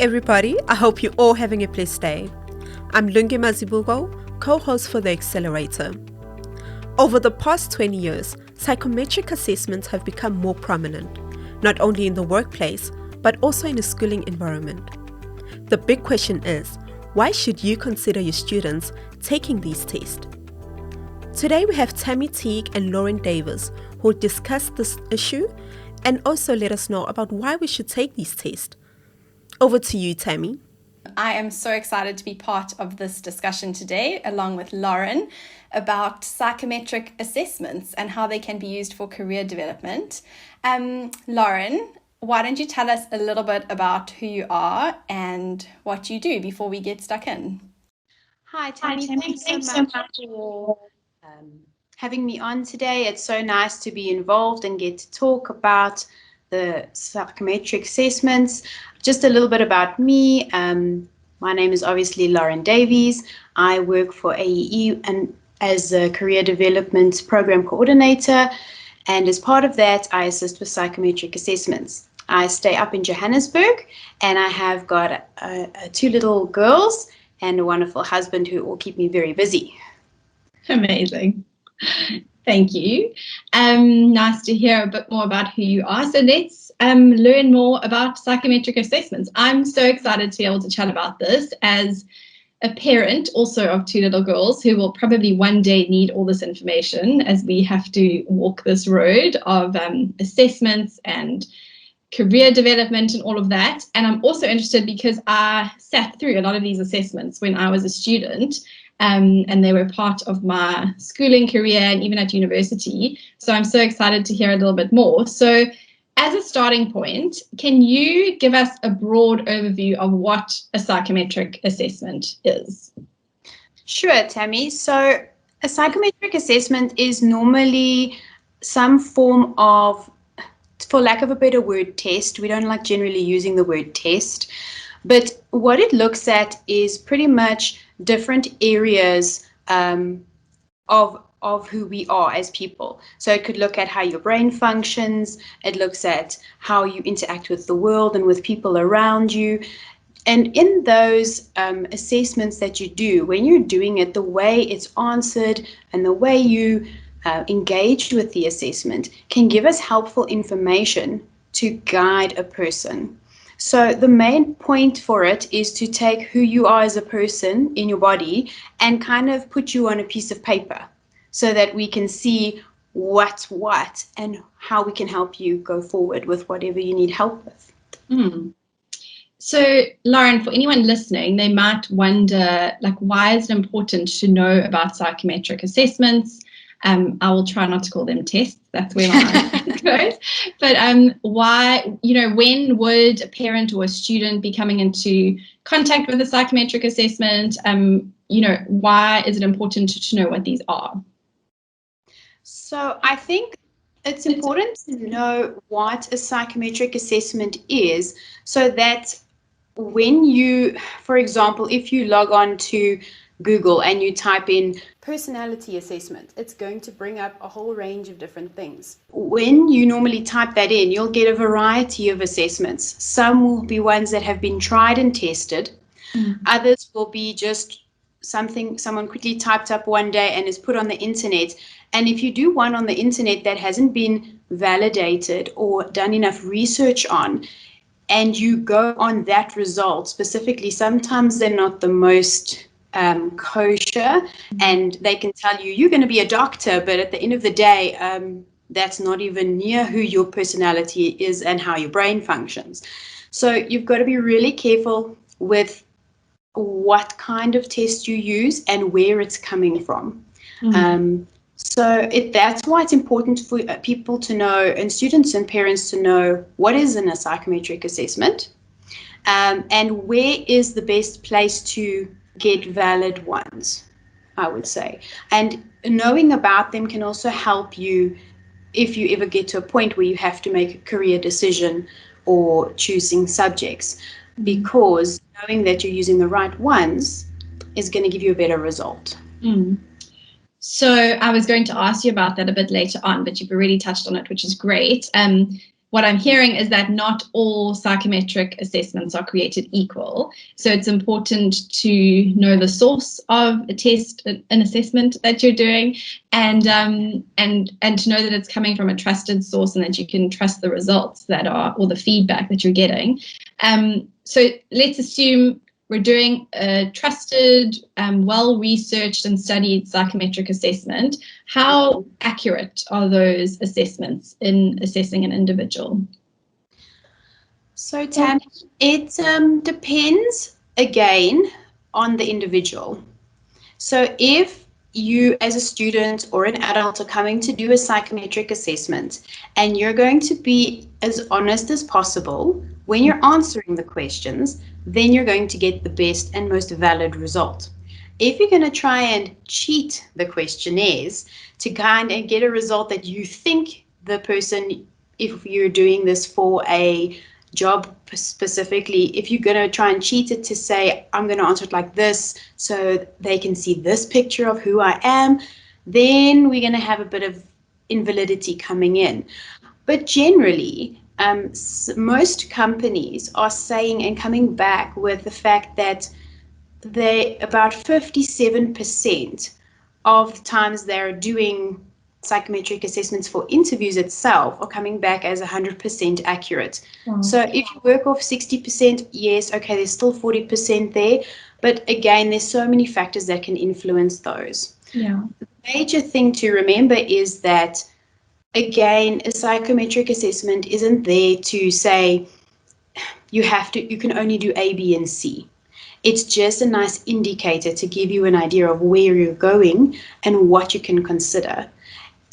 everybody, I hope you're all having a blessed day. I'm Lungi Mazibugo, co-host for the Accelerator. Over the past 20 years, psychometric assessments have become more prominent, not only in the workplace, but also in a schooling environment. The big question is, why should you consider your students taking these tests? Today we have Tammy Teague and Lauren Davies who will discuss this issue and also let us know about why we should take these tests. Over to you, Tammy. I am so excited to be part of this discussion today, along with Lauren, about psychometric assessments and how they can be used for career development. Lauren, why don't you tell us a little bit about who you are and what you do before we get stuck in? Hi, Tammy. Thanks so much for having me on today. It's so nice to be involved and get to talk about the psychometric assessments. Just a little bit about me. My name is obviously Lauren Davies. I work for AEE and as a career development program coordinator. And as part of that, I assist with psychometric assessments. I stay up in Johannesburg and I have got two little girls and a wonderful husband who all keep me very busy. Amazing. Thank you. Nice to hear a bit more about who you are. So let's learn more about psychometric assessments. I'm so excited to be able to chat about this as a parent also of two little girls who will probably one day need all this information as we have to walk this road of assessments and career development and all of that. And I'm also interested because I sat through a lot of these assessments when I was a student. And they were part of my schooling career and even at university. So I'm so excited to hear a little bit more. So as a starting point, can you give us a broad overview of what a psychometric assessment is? Sure, Tammy. So a psychometric assessment is normally some form of, for lack of a better word, test. We don't like generally using the word test. But what it looks at is pretty much different areas of who we are as people. So it could look at how your brain functions. It looks at how you interact with the world and with people around you. And in those assessments that you do, when you're doing it, the way it's answered and the way you engage with the assessment can give us helpful information to guide a person. So the main point for it is to take who you are as a person in your body and kind of put you on a piece of paper so that we can see what's what and how we can help you go forward with whatever you need help with. So, Lauren, for anyone listening, they might wonder, why is it important to know about psychometric assessments? I will try not to call them tests. That's where my mind goes. But why, when would a parent or a student be coming into contact with a psychometric assessment? Why is it important to know what these are? So I think it's important to know what a psychometric assessment is so that when you, for example, if you log on to Google and you type in personality assessment, it's going to bring up a whole range of different things. When you normally type that in, you'll get a variety of assessments. Some will be ones that have been tried and tested. Others will be just something someone quickly typed up one day and is put on the internet. And if you do one on the internet that hasn't been validated or done enough research on, and you go on that result specifically, sometimes they're not the most kosher, and they can tell you you're going to be a doctor, but at the end of the day, that's not even near who your personality is and how your brain functions. So you've got to be really careful with what kind of test you use and where it's coming from. That's why it's important for people to know, and students and parents to know, what is in a psychometric assessment and where is the best place to get valid ones, I would say. And knowing about them can also help you if you ever get to a point where you have to make a career decision or choosing subjects, because knowing that you're using the right ones is going to give you a better result. So I was going to ask you about that a bit later on, but you've already touched on it, which is great. what I'm hearing is that not all psychometric assessments are created equal. So it's important to know the source of a test, an assessment that you're doing, and to know that it's coming from a trusted source and that you can trust the results that are, or the feedback that you're getting. So let's assume we're doing a trusted, well-researched and studied psychometric assessment. How accurate are those assessments in assessing an individual? So, Tam, it depends, again, on the individual. So if you as a student or an adult are coming to do a psychometric assessment and you're going to be as honest as possible when you're answering the questions, then you're going to get the best and most valid result. If you're going to try and cheat the questionnaires to kind of get a result that you think the person, if you're doing this for a job specifically, if you're going to try and cheat it to say, I'm going to answer it like this so they can see this picture of who I am, then we're going to have a bit of invalidity coming in. But generally, most companies are saying and coming back with the fact that about 57% of the times they're doing psychometric assessments for interviews itself are coming back as 100% accurate. Wow. So if you work off 60%, yes, okay, there's still 40% there. But again, there's so many factors that can influence those. Yeah. The major thing to remember is that, again, a psychometric assessment isn't there to say you can only do A, B, and C. It's just a nice indicator to give you an idea of where you're going and what you can consider.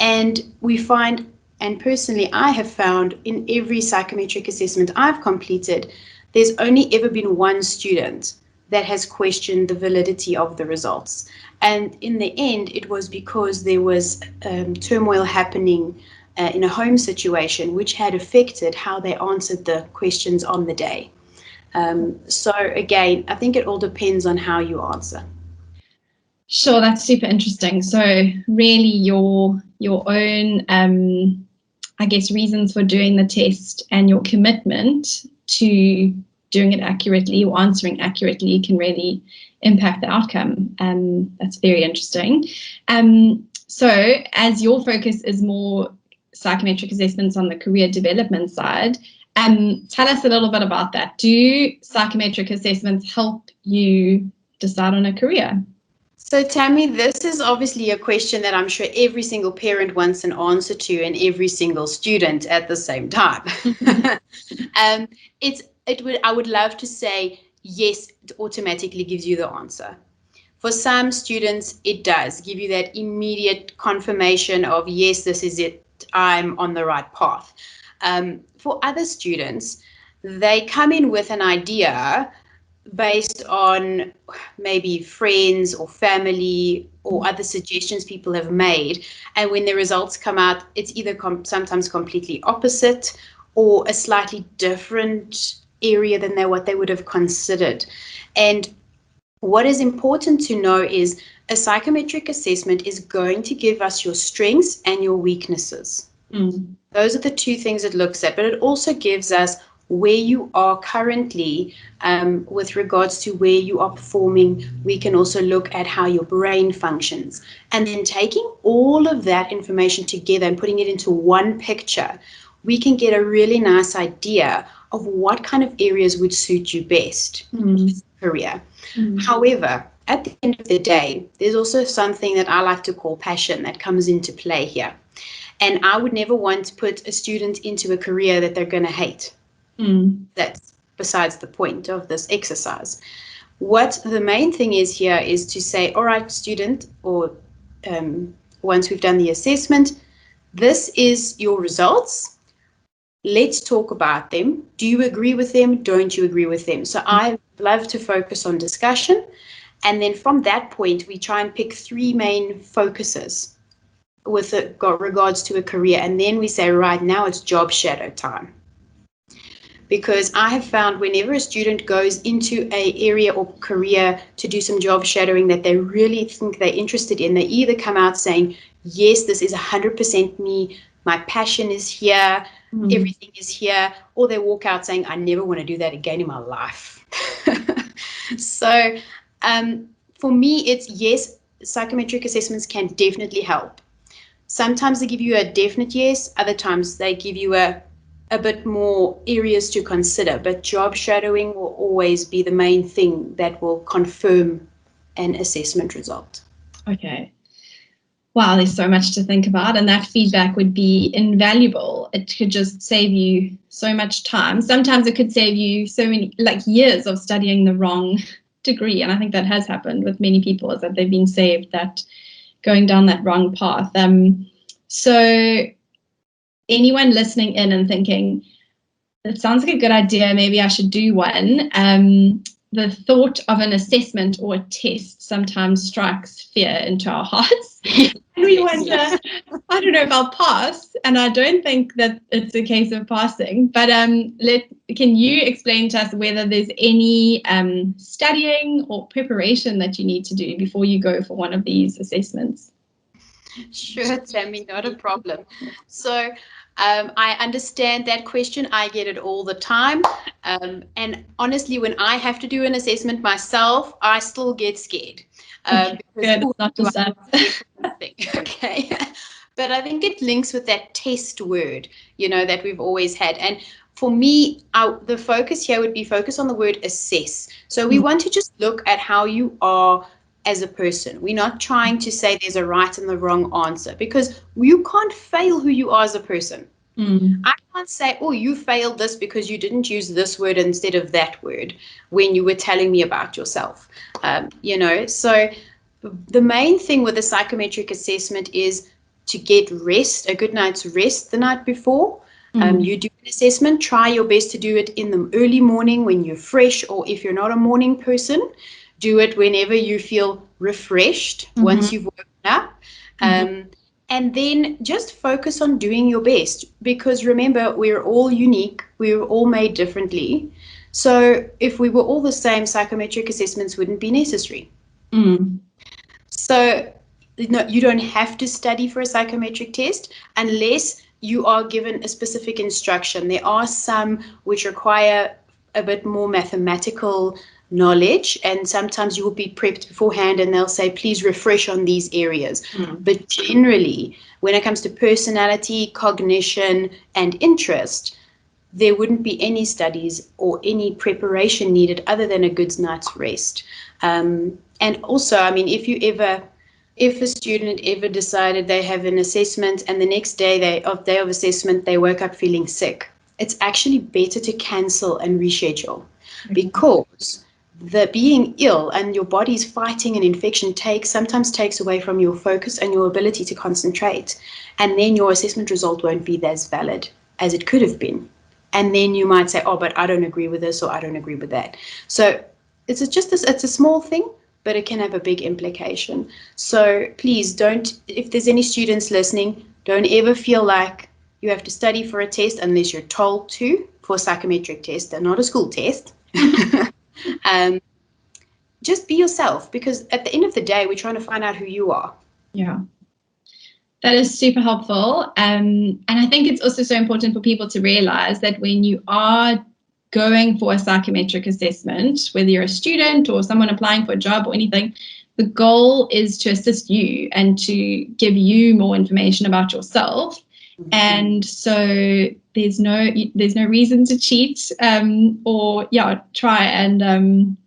And we find, and personally I have found, in every psychometric assessment I've completed, there's only ever been one student that has questioned the validity of the results. And in the end, it was because there was turmoil happening in a home situation, which had affected how they answered the questions on the day. So again, I think it all depends on how you answer. Sure, that's super interesting. So really your own, I guess, reasons for doing the test and your commitment to doing it accurately or answering accurately can really impact the outcome. That's very interesting. So as your focus is more psychometric assessments on the career development side, tell us a little bit about that. Do psychometric assessments help you decide on a career? So Tammy, this is obviously a question that I'm sure every single parent wants an answer to, and every single student at the same time. I would love to say yes, it automatically gives you the answer. For some students, it does give you that immediate confirmation of yes, this is it, I'm on the right path. For other students, they come in with an idea based on maybe friends or family or other suggestions people have made, and when the results come out, it's either sometimes completely opposite or a slightly different area than what they would have considered. And what is important to know is a psychometric assessment is going to give us your strengths and your weaknesses. Those are the two things it looks at, but it also gives us where you are currently with regards to where you are performing. We can also look at how your brain functions. And then taking all of that information together and putting it into one picture, we can get a really nice idea of what kind of areas would suit you best in your career. However, at the end of the day, there's also something that I like to call passion that comes into play here. And I would never want to put a student into a career that they're going to hate. That's besides the point of this exercise. What the main thing is here is to say, all right, student, or once we've done the assessment, this is your results. Let's talk about them. Do you agree with them? Don't you agree with them? So I love to focus on discussion. And then from that point, we try and pick three main focuses with regards to a career. And then we say, right, now it's job shadow time. Because I have found whenever a student goes into an area or career to do some job shadowing that they really think they're interested in, they either come out saying, yes, this is 100% me, my passion is here, everything is here, or they walk out saying, I never want to do that again in my life. So for me, it's yes, psychometric assessments can definitely help. Sometimes they give you a definite yes, other times they give you a bit more areas to consider, but job shadowing will always be the main thing that will confirm an assessment result. Okay. Wow, there's so much to think about, and that feedback would be invaluable. It could just save you so much time. Sometimes it could save you so many, like years of studying the wrong degree, and I think that has happened with many people, is that they've been saved that going down that wrong path. So anyone listening in and thinking, it sounds like a good idea, maybe I should do one, the thought of an assessment or a test sometimes strikes fear into our hearts. And we wonder, I don't know if I'll pass, and I don't think that it's a case of passing, but can you explain to us whether there's any studying or preparation that you need to do before you go for one of these assessments? Sure, Tammy, not a problem. So I understand that question. I get it all the time. And honestly, when I have to do an assessment myself, I still get scared. Because, not just that. Okay. But I think it links with that test word, that we've always had. And for me, the focus here would be focus on the word assess. So we want to just look at how you are as a person. We're not trying to say there's a right and the wrong answer, because you can't fail who you are as a person. I can't say, oh, you failed this because you didn't use this word instead of that word when you were telling me about yourself. So the main thing with a psychometric assessment is to get rest, a good night's rest the night before. You do an assessment, try your best to do it in the early morning when you're fresh, or if you're not a morning person, do it whenever you feel refreshed once you've woken up. And then just focus on doing your best, because remember, we're all unique. We're all made differently. So if we were all the same, psychometric assessments wouldn't be necessary. So you don't have to study for a psychometric test unless you are given a specific instruction. There are some which require a bit more mathematical knowledge, and sometimes you will be prepped beforehand and they'll say, please refresh on these areas. But generally, when it comes to personality, cognition, and interest, there wouldn't be any studies or any preparation needed other than a good night's rest. And also, I mean, if a student ever decided they have an assessment and the next day of assessment, they woke up feeling sick, it's actually better to cancel and reschedule, because the being ill and your body's fighting an infection sometimes takes away from your focus and your ability to concentrate. And then your assessment result won't be as valid as it could have been. And then you might say, oh, but I don't agree with this, or I don't agree with that. So it's a small thing, but it can have a big implication. So please if there's any students listening, don't ever feel like you have to study for a test unless you're told to, for a psychometric test and not a school test. Just be yourself, because at the end of the day, we're trying to find out who you are. Yeah, that is super helpful. And I think it's also so important for people to realize that when you are going for a psychometric assessment, whether you're a student or someone applying for a job or anything, the goal is to assist you and to give you more information about yourself. And so there's no reason to cheat or try and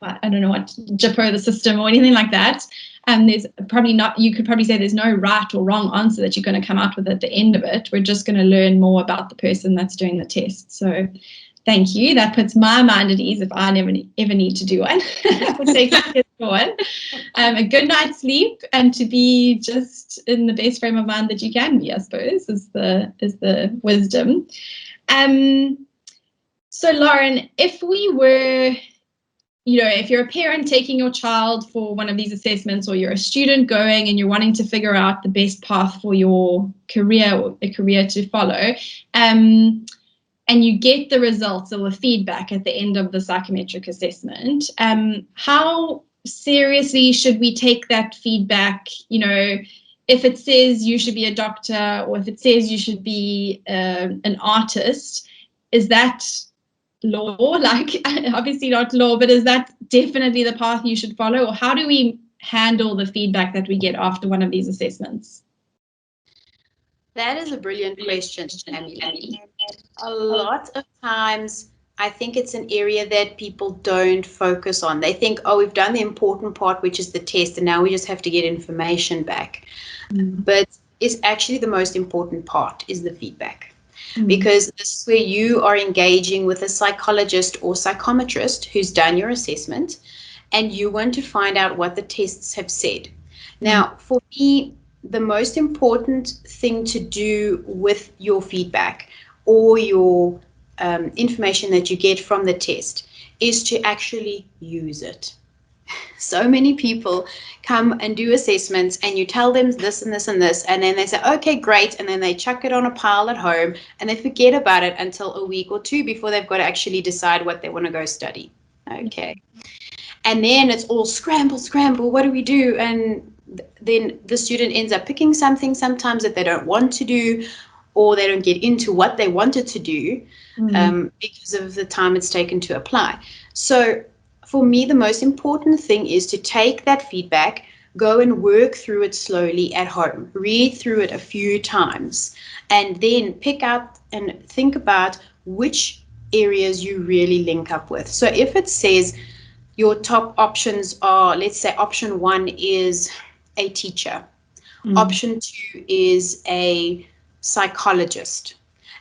I don't know what, Jippo the system or anything like that. There's probably not, you could probably say there's no right or wrong answer that you're going to come out with at the end of it. We're just going to learn more about the person that's doing the test. So thank you. That puts my mind at ease if I ever need to do one. Take one. A good night's sleep, and to be just in the best frame of mind that you can be, I suppose, is the wisdom. So Lauren, if we were, if you're a parent taking your child for one of these assessments, or you're a student going and you're wanting to figure out the best path for your career or a career to follow, and you get the results or the feedback at the end of the psychometric assessment, how seriously should we take that feedback? if it says you should be a doctor, or if it says you should be an artist, is that law? Like, obviously not law, but is that definitely the path you should follow? Or how do we handle the feedback that we get after one of these assessments? That is a brilliant question, Tammy. A lot of times, I think it's an area that people don't focus on. They think, oh, we've done the important part, which is the test, and now we just have to get information back. But it's actually the most important part is the feedback. Because this is where you are engaging with a psychologist or psychometrist who's done your assessment, and you want to find out what the tests have said. Now, for me, the most important thing to do with your feedback or your information that you get from the test is to actually use it. So many people come and do assessments, and you tell them this and this and this, and then they say, okay, great, and then they chuck it on a pile at home, and they forget about it until a week or two before they've got to actually decide what they want to go study. Okay. And then it's all scramble, what do we do? And then the student ends up picking something sometimes that they don't want to do, or they don't get into what they wanted to do because of the time it's taken to apply. So for me, the most important thing is to take that feedback, go and work through it slowly at home, read through it a few times, and then pick out and think about which areas you really link up with. So if it says your top options are, let's say option 1 is a teacher, option 2 is a psychologist,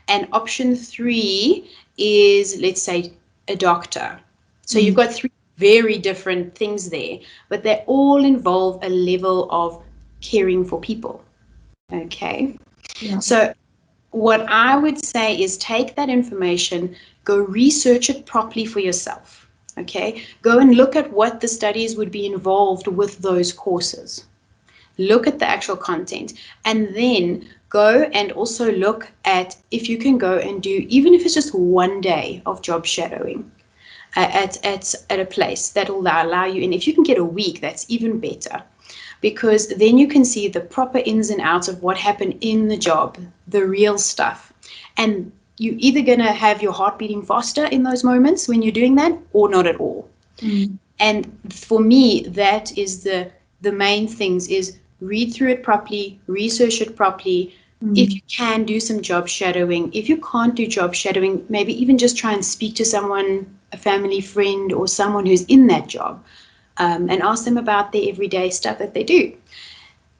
and option 3 is, let's say, a doctor. So you've got 3 very different things there, but they all involve a level of caring for people. Okay. Yeah. So what I would say is take that information, go research it properly for yourself. Okay. Go and look at what the studies would be involved with those courses. Look at the actual content, and then go and also look at if you can go and do, even if it's just 1 day of job shadowing at a place that will allow you in. If you can get a week, that's even better, because then you can see the proper ins and outs of what happened in the job, the real stuff. And you're either going to have your heart beating faster in those moments when you're doing that, or not at all. And for me, that is the main things, is read through it properly, research it properly. If you can, do some job shadowing. If you can't do job shadowing, maybe even just try and speak to someone, a family friend or someone who's in that job, and ask them about their everyday stuff that they do.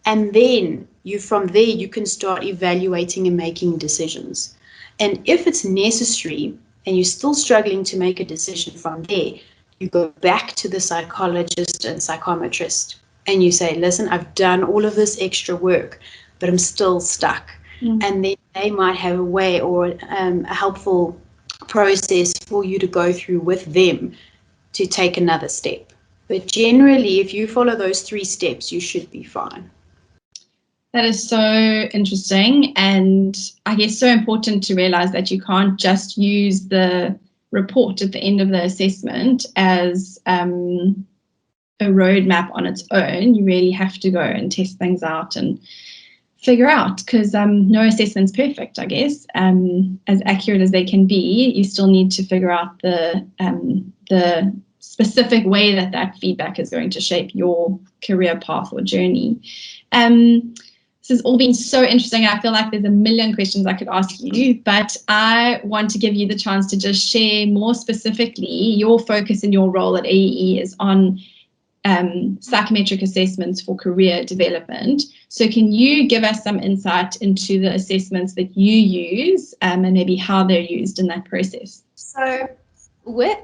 And then from there, you can start evaluating and making decisions. And if it's necessary and you're still struggling to make a decision from there, you go back to the psychologist and psychometrist and you say, listen, I've done all of this extra work, but I'm still stuck. And then they might have a way or a helpful process for you to go through with them to take another step. But generally, if you follow those 3 steps, you should be fine. That is so interesting, and I guess so important to realize that you can't just use the report at the end of the assessment as a roadmap on its own. You really have to go and test things out and figure out, because no assessment's perfect, I guess. As accurate as they can be, you still need to figure out the specific way that feedback is going to shape your career path or journey. This has all been so interesting. I feel like there's a million questions I could ask you, but I want to give you the chance to just share more specifically. Your focus in your role at AEE is on psychometric assessments for career development. So can you give us some insight into the assessments that you use and maybe how they're used in that process? So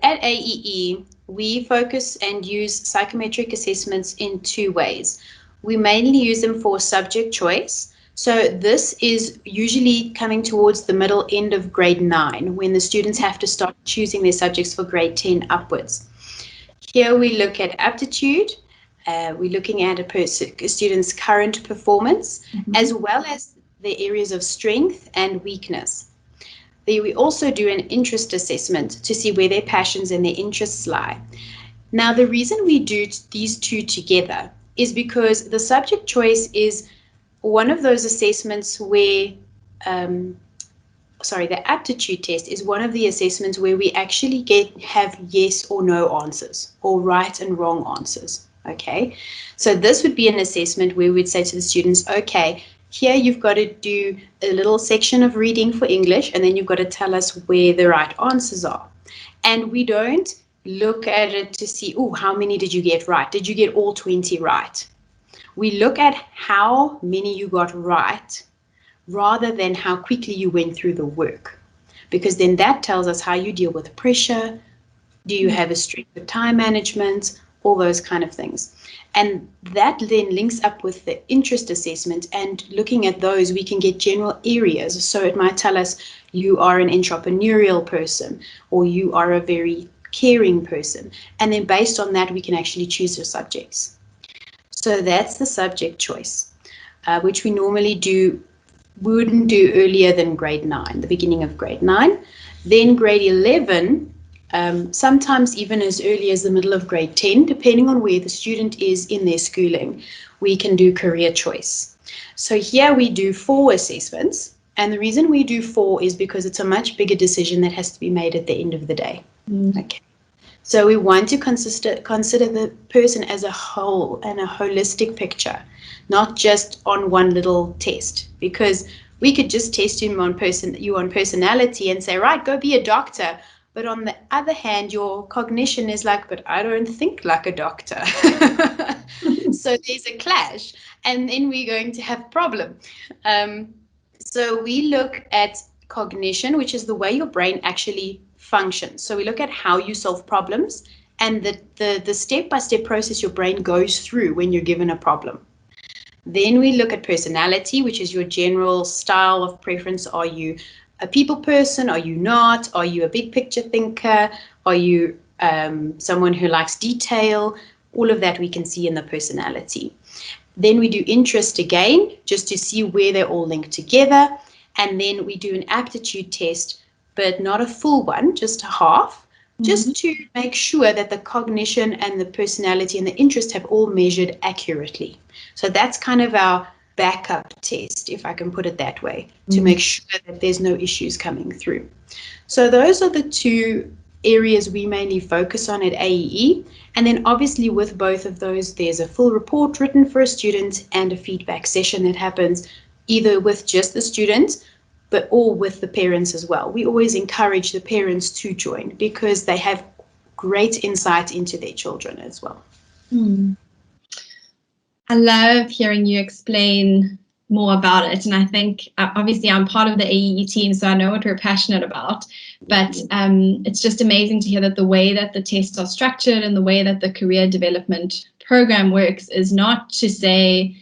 at AEE, we focus and use psychometric assessments in 2 ways. We mainly use them for subject choice. So this is usually coming towards the middle end of grade 9, when the students have to start choosing their subjects for grade 10 upwards. Here we look at aptitude, we're looking at a student's current performance, as well as the areas of strength and weakness. There we also do an interest assessment to see where their passions and their interests lie. Now, the reason we do these 2 together is because the subject choice is one of those assessments where, the aptitude test is one of the assessments where we actually have yes or no answers, or right and wrong answers. Okay, so this would be an assessment where we'd say to the students, okay, here you've got to do a little section of reading for English, and then you've got to tell us where the right answers are. And we don't look at it to see, oh, how many did you get right? Did you get all 20 right? We look at how many you got right rather than how quickly you went through the work, because then that tells us how you deal with pressure. Do you have a strict time management? All those kind of things. And that then links up with the interest assessment, and looking at those, we can get general areas. So it might tell us you are an entrepreneurial person, or you are a very caring person. And then based on that, we can actually choose your subjects. So that's the subject choice, which we normally wouldn't do earlier than grade 9, the beginning of grade 9. Then grade 11, sometimes even as early as the middle of grade 10, depending on where the student is in their schooling, we can do career choice. So here we do 4 assessments, and the reason we do 4 is because it's a much bigger decision that has to be made at the end of the day. Okay. So we want to consider the person as a whole and a holistic picture, not just on one little test, because we could just test you on personality and say, right, go be a doctor. But on the other hand, your cognition is like, but I don't think like a doctor. So there's a clash, and then we're going to have a problem. So we look at cognition, which is the way your brain actually functions. So we look at how you solve problems and the step-by-step process your brain goes through when you're given a problem. Then we look at personality, which is your general style of preference. Are you a people person? Are you not? Are you a big picture thinker? Are you someone who likes detail? All of that we can see in the personality. Then we do interest again, just to see where they're all linked together. And then we do an aptitude test, but not a full one, just a half, just to make sure that the cognition and the personality and the interest have all measured accurately. So that's kind of our backup test, if I can put it that way, to make sure that there's no issues coming through. So those are the 2 areas we mainly focus on at AEE. And then obviously with both of those, there's a full report written for a student and a feedback session that happens either with just the student, but all with the parents as well. We always encourage the parents to join because they have great insight into their children as well. I love hearing you explain more about it. And I think, obviously, I'm part of the AEE team, so I know what we're passionate about. But it's just amazing to hear that the way that the tests are structured and the way that the career development program works is not to say,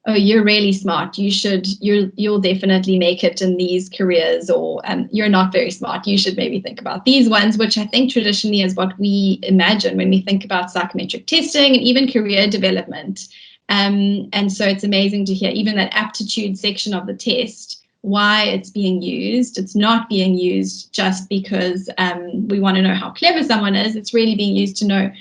oh, you're really smart, you'll definitely make it in these careers, or you're not very smart, you should maybe think about these ones, which I think traditionally is what we imagine when we think about psychometric testing and even career development. And so it's amazing to hear even that aptitude section of the test, why it's being used. It's not being used just because we want to know how clever someone is. It's really being used to know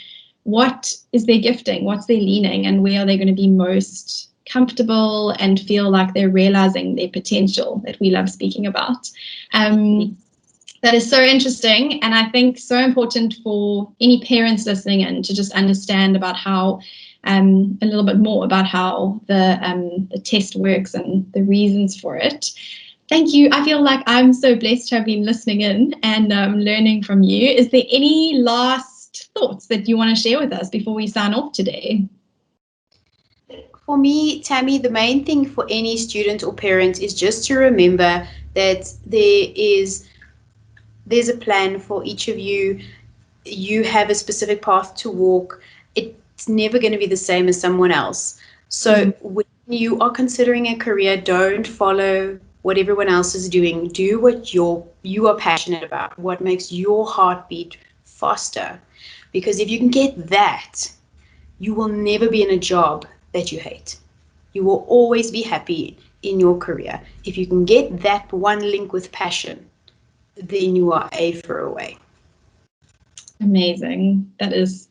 what is their gifting, what's their leaning, and where are they going to be most comfortable and feel like they're realizing their potential that we love speaking about. That is so interesting, and I think so important for any parents listening in to just understand about how a little bit more about how the test works and the reasons for it. Thank you. I feel like I'm so blessed to have been listening in and learning from you. Is there any last thoughts that you want to share with us before we sign off today? For me, Tammy, the main thing for any student or parent is just to remember that there's a plan for each of you. You have a specific path to walk. It's never going to be the same as someone else. So when you are considering a career, don't follow what everyone else is doing. Do what you are passionate about, what makes your heart beat faster. Because if you can get that, you will never be in a job that you hate. You will always be happy in your career. If you can get that one link with passion, then you are A for away. Amazing. That is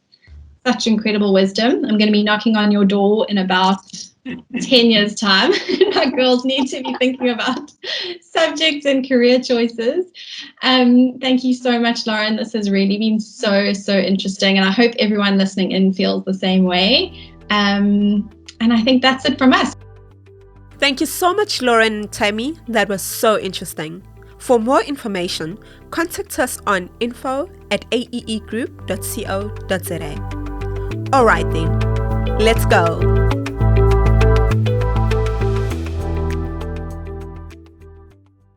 such incredible wisdom. I'm going to be knocking on your door in about 10 years' time, our girls need to be thinking about subjects and career choices. Thank you so much, Lauren. This has really been so interesting, and I hope everyone listening in feels the same way. And I think that's it from us. Thank you so much, Lauren and Tammy. That was so interesting. For more information, contact us on info@aeegroup.co.za. All right then, let's go.